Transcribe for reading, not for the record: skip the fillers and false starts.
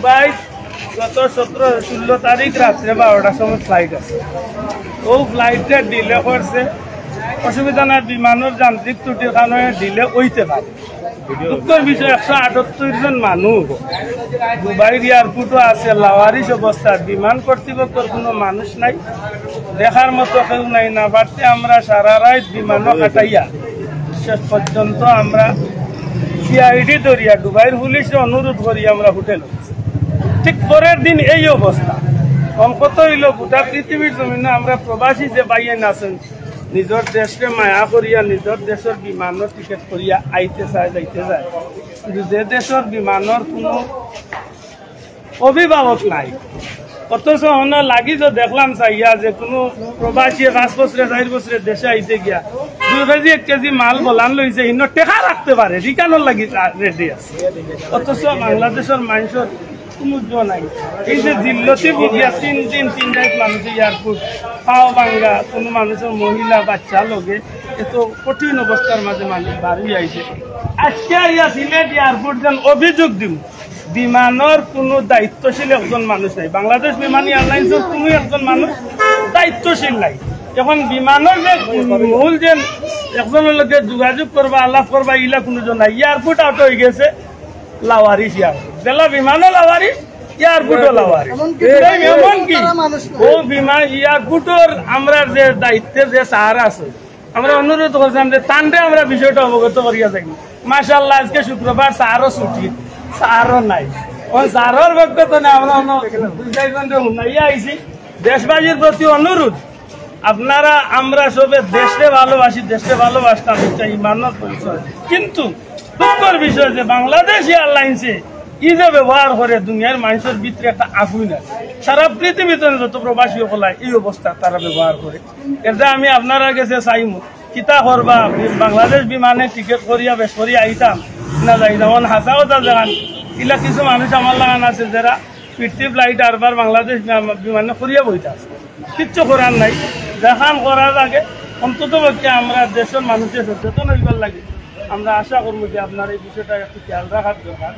Dubai গত 17-16 তারিখ রাত্রে 12টার সময় ফ্লাইট আছে। ও ফ্লাইটটা ডিলে করছে, অসুবিধা না, বিমানের যান্ত্রিক ত্রুটির কারণে ডিলে হইতে পারে। দুঃখের বিষয় 178 জন মানুষ দুবাইর এয়ারপোর্টও আছে লাওয়ারিশ অবস্থা, বিমান কর্তৃপক্ষের কোনো মানুষ নাই, দেখার মতো কেউ নাই। না বাড়তে আমরা সারা রাত বিমানও কাটাইয়া শেষ পর্যন্ত আমরা সিআইডি ধরিয়া দুবাইয়ের পুলিশে অনুরোধ করি আমরা হোটেল। ঠিক পরের দিন এই অবস্থা। অঙ্কত হইল গোটা পৃথিবীর জমিনে আমরা প্রবাসী যে বাইয়েন আছেন নিজের দেশকে মায়া করিয়া নিজের দেশের বিমানের টিকিট করিয়া আইতে চায় যাইতে যায়, কিন্তু যে দেশের বিমানের কোনো অভিভাবক নাই। অথচ লাগি তো দেখলাম চাইয়া যে কোনো প্রবাসী 5 বছরে 4 বছরে দেশে আইতে গিয়া 2 কেজি 1 কেজি মাল বলান লইছে, ইন্ন টেকা রাখতে পারে রিকানোর লাগি রেডি আছে। অথচ বাংলাদেশের মানুষের কোনো জো নাই। এই যে জিল্লতি ভুগিয়া 3 দিন 3 রাত মানুষের এয়ারপোর্ট পাও ভাঙ্গা, কোনো মানুষের মহিলা বাচ্চা লগে এত কঠিন অবস্থার মাঝে মানুষ বাড়ি আইছে। আজকে আইয়া সিলেট এয়ারপোর্ট যেন অভিযোগ দিব, বিমানের কোনো দায়িত্বশীল একজন মানুষ নাই। বাংলাদেশ বিমান এয়ারলাইন্সের কোনো একজন মানুষ দায়িত্বশীল নাই। এখন বিমানের যে মূল যে একজনের লোকে যোগাযোগ করবা আলাপ করবা ইলা কোনো জন নাই। এয়ারপোর্ট আউট হয়ে গেছে লাওয়ারিশ এয়ারপোর্ট, বেলা বিমানও লাওয়ারিশ এয়ারপোর্টও লাওয়ারিশ। এমনকি ও বিমান এয়ারপোর্টের আমরা যে দায়িত্বে যে স্যার আছে আমরা অনুরোধ করছিলাম যে তানরে আমরা বিষয়টা অবগত করিয়া থাকি। মাশাআল্লাহ আজকে শুক্রবার স্যারও ছুটি, স্যারও নাই। ও স্যারের বক্তব্য আমরা 2-4 ঘন্টা শুনাইয়া আইছি। দেশবাসীর প্রতি অনুরোধ, আপনারা আমরা সবে দেশে ভালোবাসি, দেশে ভালোবাসতাম, এটা ইমানের পরিচয়। কিন্তু দুঃখের বিষয় যে বাংলাদেশ এয়ারলাইন্সে ই যে ব্যবহার করে দুনিয়ার মানুষের ভিতরে একটা আগুন আছে। সারা পৃথিবীতে যত প্রবাসী হলাই এই অবস্থা তারা ব্যবহার করে। এটা আমি আপনারা কাছে চাইমু কিতা করবা, বাংলাদেশ বিমানে টিকিট করিয়া বেশ করিয়া আইতাম না যাইতাম। হাসা কথা জানান ইলা কিছু মানুষ আমার লাগান আছে যারা ফিরতি ফ্লাইট আরবার বাংলাদেশ বিমানে করিয়া বইতে আছে, কিচ্ছু করার নাই। দেখান করার আগে অন্তত পক্ষে আমরা দেশের মানুষের সচেতন হইবার লাগে। আমরা আশা করবো যে আপনার এই বিষয়টা একটু খেয়াল রাখার দরকার।